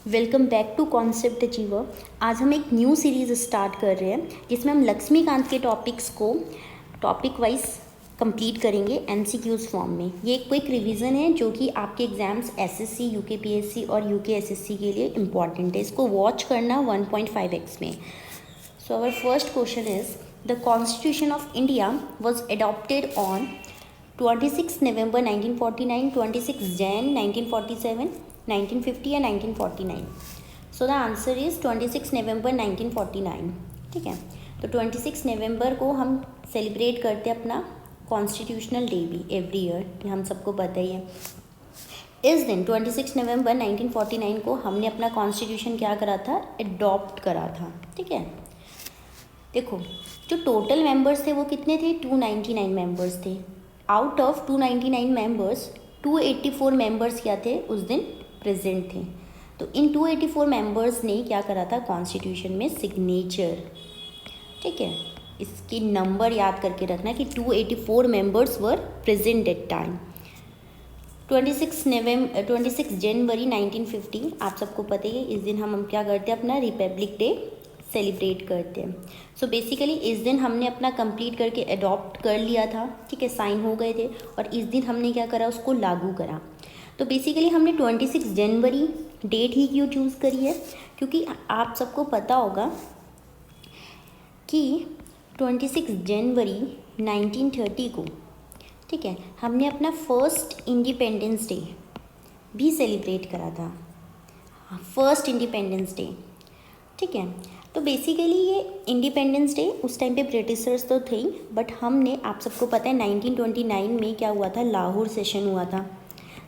Welcome back to Concept Achiever. आज हम एक न्यू सीरीज़ स्टार्ट कर रहे हैं जिसमें हम लक्ष्मीकांत के टॉपिक्स को टॉपिक वाइज कंप्लीट करेंगे एमसीक्यूज़ फॉर्म में। ये एक क्विक रिवीजन है जो कि आपके एग्जाम्स एसएससी, यूकेपीएससी और यूकेएसएससी के लिए इम्पॉर्टेंट है। इसको वॉच करना 1.5x में। So our first question is the constitution of India was adopted on 26 November 1949, 26 Jan 1947, 1950 या 1949। So the answer is 26 November 1949। ठीक है, तो 26 नवंबर को हम सेलिब्रेट करते हैं अपना कॉन्स्टिट्यूशनल डे भी एवरी ईयर, ये हम सबको पता ही है। इस दिन 26 नवंबर 1949 को हमने अपना कॉन्स्टिट्यूशन क्या करा था, एडॉप्ट करा था। ठीक है, देखो जो टोटल मेंबर्स थे वो कितने थे, 299 मेंबर्स थे। आउट ऑफ 299 मेंबर्स 284 मेंबर्स क्या थे उस दिन प्रेजेंट थे। तो इन 284 मेंबर्स ने क्या करा था, कॉन्स्टिट्यूशन में सिग्नेचर। ठीक है, इसकी नंबर याद करके रखना कि 284 members were present at time. 26 जनवरी 1950 आप सबको पता ही है, इस दिन हम क्या करते हैं, अपना रिपब्लिक डे सेलिब्रेट करते हैं। सो बेसिकली इस दिन हमने अपना कंप्लीट करके अडॉप्ट कर लिया था। ठीक है, साइन हो गए थे और इस दिन हमने क्या करा, उसको लागू करा। तो बेसिकली हमने 26 जनवरी डेट ही क्यों चूज़ करी है, क्योंकि आप सबको पता होगा कि 26 जनवरी 1930 को, ठीक है, हमने अपना फर्स्ट इंडिपेंडेंस डे भी सेलिब्रेट करा था, फर्स्ट इंडिपेंडेंस डे। ठीक है, तो बेसिकली ये इंडिपेंडेंस डे उस टाइम पे ब्रिटिशर्स तो थे ही, बट हमने, आप सबको पता है 1929 में क्या हुआ था, लाहौर सेशन हुआ था।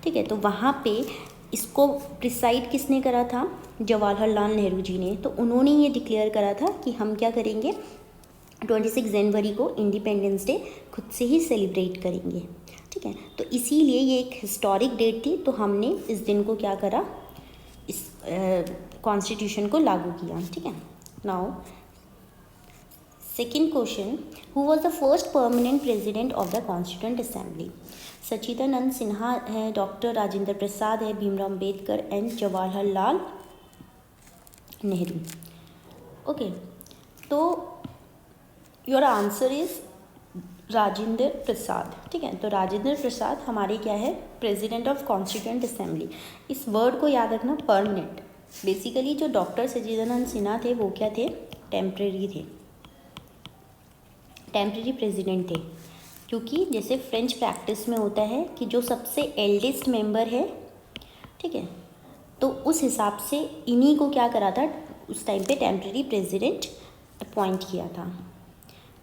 ठीक है, तो वहाँ पे इसको प्रिसाइड किसने करा था, जवाहरलाल नेहरू जी ने। तो उन्होंने ये डिक्लेयर करा था कि हम क्या करेंगे, 26 जनवरी को इंडिपेंडेंस डे खुद से ही सेलिब्रेट करेंगे। ठीक है, तो इसीलिए ये एक हिस्टोरिक डेट थी, तो हमने इस दिन को क्या करा, इस कॉन्स्टिट्यूशन को लागू किया। ठीक है, now second question, who was the first permanent president of the constituent assembly. Sachchidanand Sinha है, डॉक्टर राजेंद्र प्रसाद है, भीमराव अम्बेडकर एंड जवाहरलाल नेहरू। ओके, तो your answer is Rajendra Prasad. ठीक है, तो राजेंद्र प्रसाद हमारे क्या है, प्रेसिडेंट ऑफ कॉन्स्टिट्यूएंट असेंबली। इस वर्ड को याद रखना, परमानेंट। बेसिकली जो डॉक्टर सच्चिदानंद सिन्हा थे वो क्या थे, टेम्परेरी थे, टेम्परेरी प्रेसिडेंट थे। क्योंकि जैसे फ्रेंच प्रैक्टिस में होता है कि जो सबसे एल्डेस्ट मेंबर है, ठीक है, तो उस हिसाब से इन्हीं को क्या करा था, उस टाइम पे टेम्परेरी प्रेसिडेंट अपॉइंट किया था।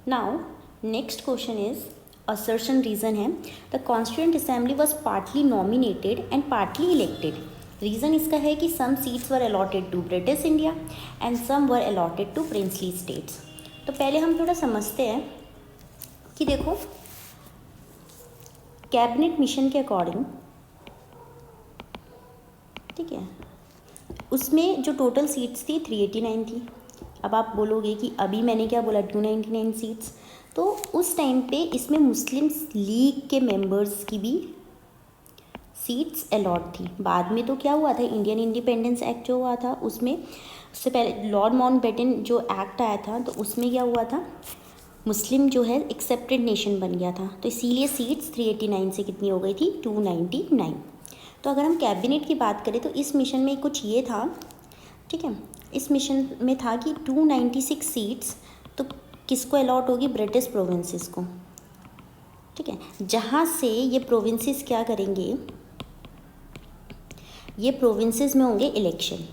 Now next question is assertion reason है, the constituent assembly was partly nominated and partly elected. Reason इसका है कि some seats were allotted to British India and some were allotted to princely states. तो पहले हम थोड़ा समझते हैं कि देखो कैबिनेट मिशन के अकॉर्डिंग, ठीक है, उसमें जो टोटल सीट्स थी 389 थी। अब आप बोलोगे कि अभी मैंने क्या बोला, 299 सीट्स, तो उस टाइम पे इसमें मुस्लिम लीग के मेंबर्स की भी सीट्स अलॉट थी। बाद में तो क्या हुआ था, इंडियन इंडिपेंडेंस एक्ट जो हुआ था उसमें, उससे पहले लॉर्ड माउंटबेटन जो एक्ट आया था, तो उसमें क्या हुआ था, मुस्लिम जो है एक्सेप्टेड नेशन बन गया था। तो इसीलिए सीट्स 389 से कितनी हो गई थी, 299। तो अगर हम कैबिनेट की बात करें तो इस मिशन में कुछ ये था, ठीक है, इस मिशन में था कि 296 सीट्स तो किसको अलॉट होगी, ब्रिटिश प्रोविंसेस को। ठीक है, जहाँ से ये प्रोविंसेस क्या करेंगे, ये प्रोविंसेस में होंगे इलेक्शन।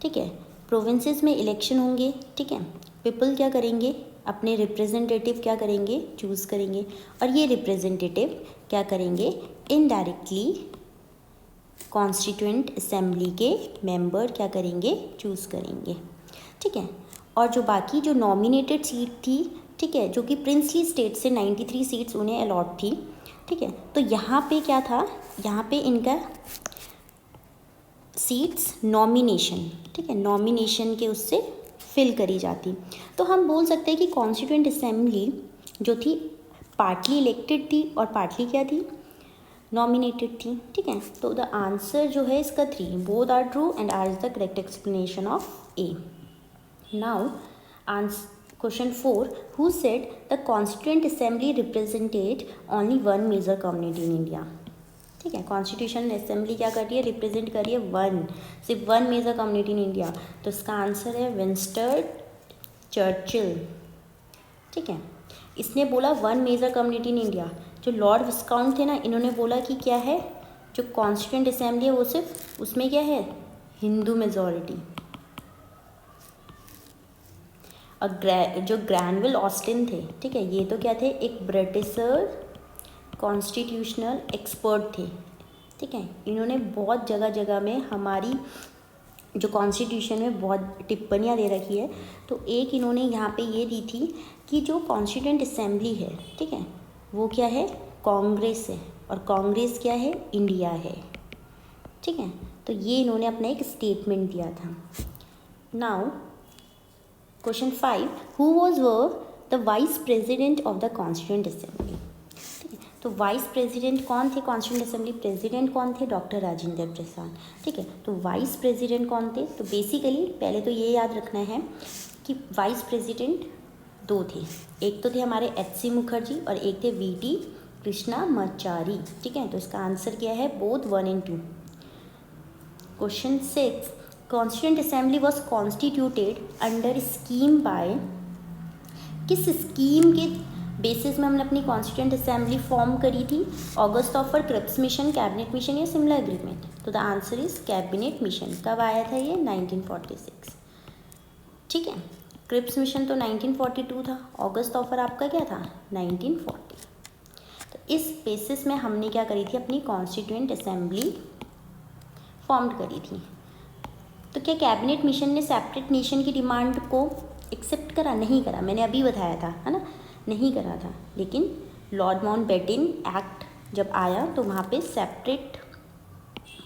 ठीक है, प्रोविंसेस में इलेक्शन होंगे। ठीक है, पीपल क्या करेंगे, अपने रिप्रेजेंटेटिव क्या करेंगे, चूज़ करेंगे, और ये रिप्रेजेंटेटिव क्या करेंगे, इनडायरेक्टली कॉन्स्टिट्यूएंट असेंबली के मेंबर क्या करेंगे, चूज़ करेंगे। ठीक है, और जो बाकी जो नॉमिनेटेड सीट थी, ठीक है, जो कि प्रिंसली स्टेट से 93 सीट्स उन्हें अलॉट थी। ठीक है, तो यहाँ पे क्या था, यहाँ पे इनका सीट्स नॉमिनेशन, ठीक है, नॉमिनेशन के उससे फिल करी जाती। तो हम बोल सकते हैं कि कॉन्स्टिट्यूएंट असेंबली जो थी पार्टली इलेक्टेड थी और पार्टली क्या थी, नॉमिनेटेड थी, ठीक है। तो द आंसर जो है इसका 3, both are true and R is the correct explanation of A. Now question 4, who said the constituent assembly represented only one major community in India, ठीक है। कॉन्स्टिट्यूशन असेंबली क्या कर रही है, रिप्रेजेंट कर रही है सिर्फ one major community in India. तो इसका आंसर है विंस्टन चर्चिल, ठीक है। इसने बोला one major community in India. जो लॉर्ड विस्काउंट थे ना, इन्होंने बोला कि क्या है, जो कॉन्स्टिट्यूएंट असेंबली है वो सिर्फ उसमें क्या है, हिंदू मेजॉरिटी। और जो ग्रैनविल ऑस्टिन थे, ठीक है, ये तो क्या थे, एक ब्रिटिशर कॉन्स्टिट्यूशनल एक्सपर्ट थे, ठीक है। इन्होंने बहुत जगह जगह में हमारी जो कॉन्स्टिट्यूशन में बहुत टिप्पणियाँ दे रखी है। तो एक इन्होंने यहाँ पे ये दी थी कि जो कॉन्स्टिट्यूएंट असेंबली है, ठीक है, वो क्या है, कांग्रेस है, और कांग्रेस क्या है, इंडिया है, ठीक है। तो ये इन्होंने अपना एक स्टेटमेंट दिया था। Now question 5, who was the vice president of the constituent assembly, ठीक है। तो वाइस प्रेसिडेंट कौन थे कॉन्स्टिट्यूएंट असेंबली, प्रेसिडेंट कौन थे, डॉक्टर राजेंद्र प्रसाद, ठीक है। तो वाइस प्रेसिडेंट कौन थे, तो बेसिकली पहले तो ये याद रखना है कि वाइस प्रेसिडेंट 2 थे, एक तो थे हमारे HC मुखर्जी और एक थे VT कृष्णामाचारी, ठीक है। तो इसका आंसर क्या है, both 1 and 2। Question 6, constituent assembly was constituted under scheme by, किस स्कीम के बेसिस में हमने अपनी कॉन्स्टिट्यूएंट असेंबली फॉर्म करी थी, August offer, Cripps mission, cabinet mission या सिमला एग्रीमेंट। तो the answer is cabinet mission. कब आया था ये, 1946, ठीक है। क्रिप्स मिशन तो 1942 था, ऑगस्ट ऑफर आपका क्या था, 1940। तो इस बेसिस में हमने क्या करी थी, अपनी कॉन्स्टिट्यूएंट असेंबली फॉर्म करी थी। तो क्या कैबिनेट मिशन ने सेपरेट नेशन की डिमांड को एक्सेप्ट करा, नहीं करा, मैंने अभी बताया था, है ना, नहीं करा था। लेकिन लॉर्ड माउंटबेटन एक्ट जब आया तो वहाँ पे सेपरेट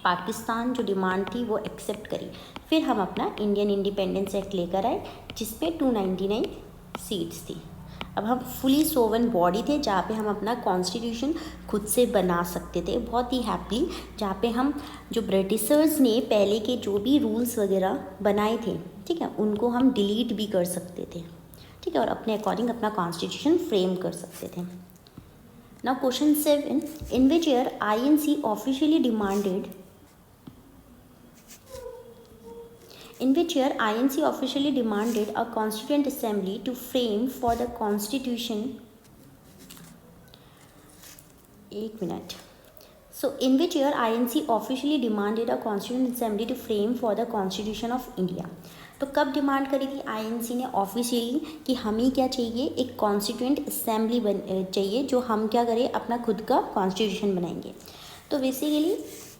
पाकिस्तान जो डिमांड थी वो एक्सेप्ट करी। फिर हम अपना इंडियन इंडिपेंडेंस एक्ट लेकर आए जिसपे 299 सीट्स थी। अब हम फुली सोवन बॉडी थे जहाँ पे हम अपना कॉन्स्टिट्यूशन खुद से बना सकते थे, बहुत ही हैप्पी, जहाँ पे हम जो ब्रिटिशर्स ने पहले के जो भी रूल्स वगैरह बनाए थे, ठीक है, उनको हम डिलीट भी कर सकते थे, ठीक है, और अपने अकॉर्डिंग अपना कॉन्स्टिट्यूशन फ्रेम कर सकते थे। Now question 7, in which year INC officially demanded, in which year INC officially demanded a constituent assembly to frame for the constitution, एक minute, so in which year INC officially demanded a constituent assembly to frame for the constitution of India। तो कब demand करी थी INC ने officially कि हमें क्या चाहिए, एक कॉन्स्टिट्यूएंट असेंबली चाहिए जो हम क्या करें, अपना खुद का कॉन्स्टिट्यूशन बनाएंगे। तो बेसिकली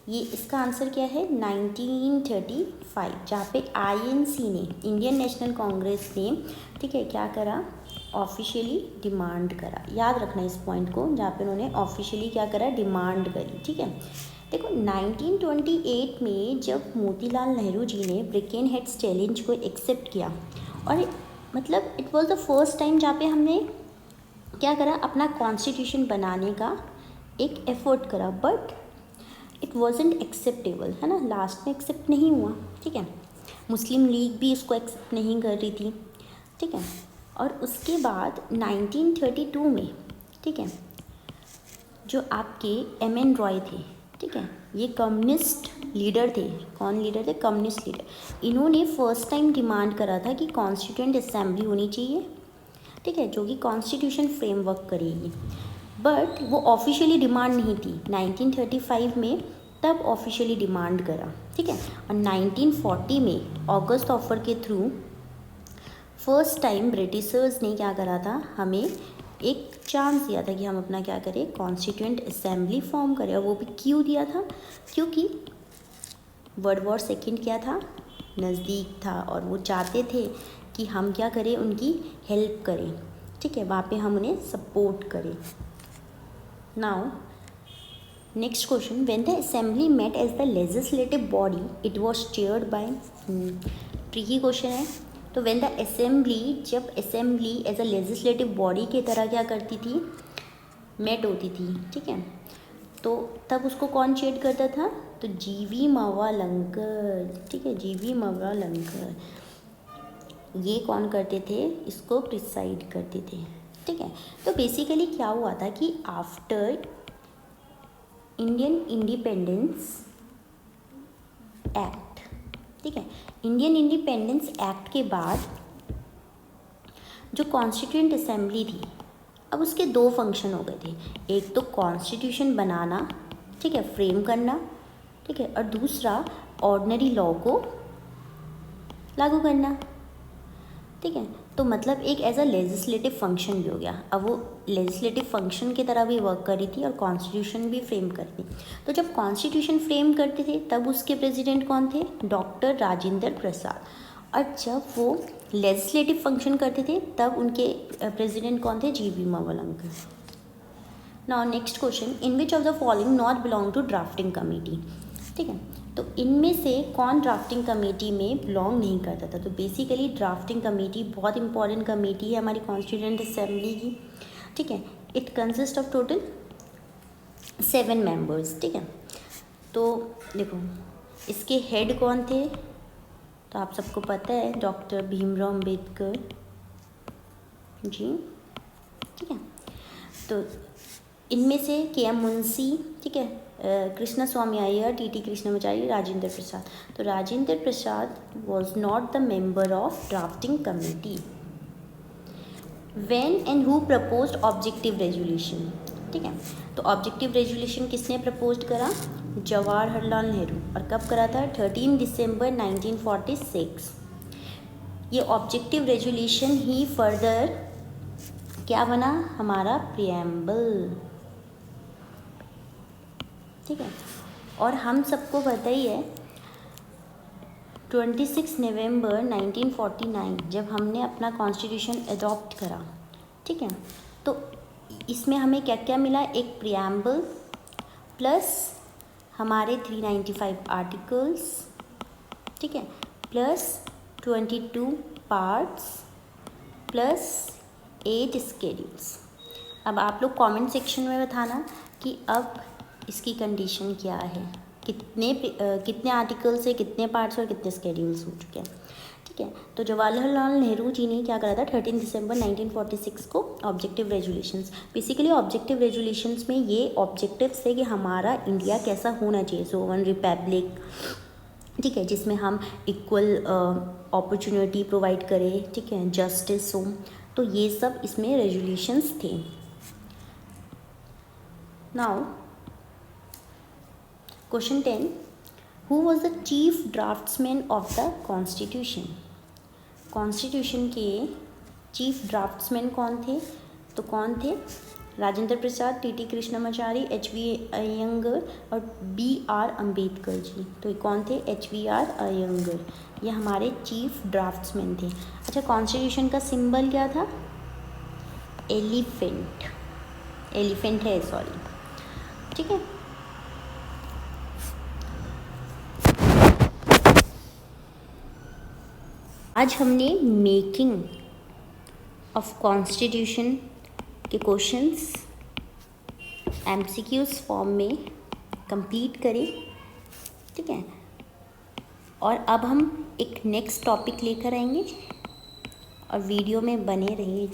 ये इसका आंसर क्या है, 1935, जहाँ पे INC ने, इंडियन नेशनल कांग्रेस ने, ठीक है, क्या करा, ऑफिशियली डिमांड करा। याद रखना इस पॉइंट को, जहाँ पे उन्होंने ऑफिशियली क्या करा, डिमांड करी, ठीक है। देखो 1928 में जब मोतीलाल नेहरू जी ने ब्रिकेन हेड्स चैलेंज को एक्सेप्ट किया, और मतलब it was the first time जहाँ पे हमने क्या करा, अपना कॉन्स्टिट्यूशन बनाने का एक एफर्ट करा, बट इट वॉजेंट एक्सेप्टेबल, है ना, लास्ट में एक्सेप्ट नहीं हुआ, ठीक है। मुस्लिम लीग भी इसको एक्सेप्ट नहीं कर रही थी, ठीक है। और उसके बाद 1932 में, ठीक है, जो आपके MN रॉय थे, ठीक है, ये कम्युनिस्ट लीडर थे। कौन लीडर थे, कम्युनिस्ट लीडर। इन्होंने फर्स्ट टाइम डिमांड करा था कि कॉन्स्टिट्यूएंट असेंबली होनी चाहिए, ठीक है, जो कि कॉन्स्टिट्यूशन फ्रेमवर्क करेगी, बट वो ऑफिशियली डिमांड नहीं थी। 1935 में तब ऑफिशियली डिमांड करा, ठीक है। और 1940 में ऑगस्ट ऑफर के थ्रू फर्स्ट टाइम ब्रिटिशर्स ने क्या करा था, हमें एक चांस दिया था कि हम अपना क्या करें, कॉन्स्टिट्यूएंट असेंबली फॉर्म करें। और वो भी क्यों दिया था, क्योंकि वर्ल्ड वॉर सेकेंड क्या था, नज़दीक था, और वो चाहते थे कि हम क्या करें, उनकी हेल्प करें, ठीक है, वहाँ पे हम उन्हें सपोर्ट करें। Now next question, when the assembly met as the legislative body it was chaired by, tricky question है। तो व्हेन द असेंबली, जब assembly as a legislative body की तरह क्या करती थी, मेट होती थी, ठीक है, तो तब उसको कौन चेट करता था? तो जीवी मावलंकर, ठीक है, जीवी मावलंकर ये कौन करते थे? इसको प्रिसाइड करते थे, ठीक है। तो बेसिकली क्या हुआ था कि आफ्टर इंडियन इंडिपेंडेंस एक्ट, ठीक है, इंडियन इंडिपेंडेंस एक्ट के बाद जो कॉन्स्टिट्यूएंट असेंबली थी, अब उसके दो फंक्शन हो गए थे। एक तो कॉन्स्टिट्यूशन बनाना, ठीक है, फ्रेम करना, ठीक है, और दूसरा ऑर्डिनरी लॉ को लागू करना, ठीक है। तो मतलब एक एज अ लेजिस्लेटिव फंक्शन भी हो गया। अब वो लेजिस्लेटिव फंक्शन की तरह भी वर्क करी थी और कॉन्स्टिट्यूशन भी फ्रेम करती। तो जब कॉन्स्टिट्यूशन फ्रेम करते थे तब उसके प्रेसिडेंट कौन थे? डॉक्टर राजेंद्र प्रसाद। और जब वो लेजिस्लेटिव फंक्शन करते थे तब उनके प्रेसिडेंट कौन थे? G V Mavalankar. Now next question, in which of the following not belong to drafting committee, ठीक है। तो इनमें से कौन ड्राफ्टिंग कमेटी में बिलोंग नहीं करता था? तो बेसिकली ड्राफ्टिंग कमेटी बहुत इंपॉर्टेंट कमेटी है हमारी कॉन्स्टिट्यूएंट असेंबली की, ठीक है। It consist of total 7 members, ठीक है। तो देखो इसके हेड कौन थे? तो आप सबको पता है डॉक्टर भीमराव अंबेडकर जी, ठीक है। तो इनमें से के.एम. मुंशी, ठीक है, कृष्णा स्वामी अय्यर, टी.टी. कृष्णमाचारी, राजेंद्र प्रसाद। तो Rajendra Prasad was not the member of drafting committee. When and who proposed objective resolution, ठीक है। तो ऑब्जेक्टिव रेजोल्यूशन किसने प्रपोज करा? जवाहरलाल नेहरू। और कब करा था? 13 दिसंबर 1946। ये ऑब्जेक्टिव रेजोल्यूशन ही फर्दर क्या बना? हमारा प्रिएम्बल, ठीक है। और हम सबको पता ही है 26 नवंबर 1949 जब हमने अपना कॉन्स्टिट्यूशन अडॉप्ट करा, ठीक है। तो इसमें हमें क्या क्या मिला? एक प्रिएम्बल प्लस हमारे 395 आर्टिकल्स, ठीक है, प्लस 22 पार्ट्स प्लस 8 स्केड्यूल्स। अब आप लोग कमेंट सेक्शन में बताना कि अब इसकी कंडीशन क्या है, कितने आर्टिकल्स है, कितने पार्ट्स और कितने स्केड्यूल्स हो चुके हैं, ठीक है। तो जवाहरलाल नेहरू जी ने क्या करा था? 13 दिसंबर 1946 को objective resolutions. Basically objective resolutions में ये ऑब्जेक्टिव्स थे कि हमारा इंडिया कैसा होना चाहिए, सो वन रिपब्लिक, ठीक है, जिसमें हम इक्वल अपॉर्चुनिटी प्रोवाइड करें, ठीक है, जस्टिस हो। तो ये सब इसमें रेजोल्यूशंस थे। Now question 10, who was the chief draughtsman of the constitution? Constitution के चीफ ड्राफ्ट्समैन कौन थे? तो कौन थे? राजेंद्र प्रसाद, टी.टी. कृष्णमाचारी, एच.वी. अयंगर और बी.आर. अम्बेडकर जी। तो ये कौन थे? एच.वी.आर. अयंगर, ये हमारे चीफ ड्राफ्ट्समैन थे। अच्छा, कॉन्स्टिट्यूशन का सिंबल क्या था? एलिफेंट, एलिफेंट है, सॉरी, ठीक है। आज हमने मेकिंग ऑफ कॉन्स्टिट्यूशन के क्वेश्चंस एमसीक्यूज फॉर्म में कंप्लीट करें, ठीक है। और अब हम एक नेक्स्ट टॉपिक लेकर आएंगे और वीडियो में बने रहिए।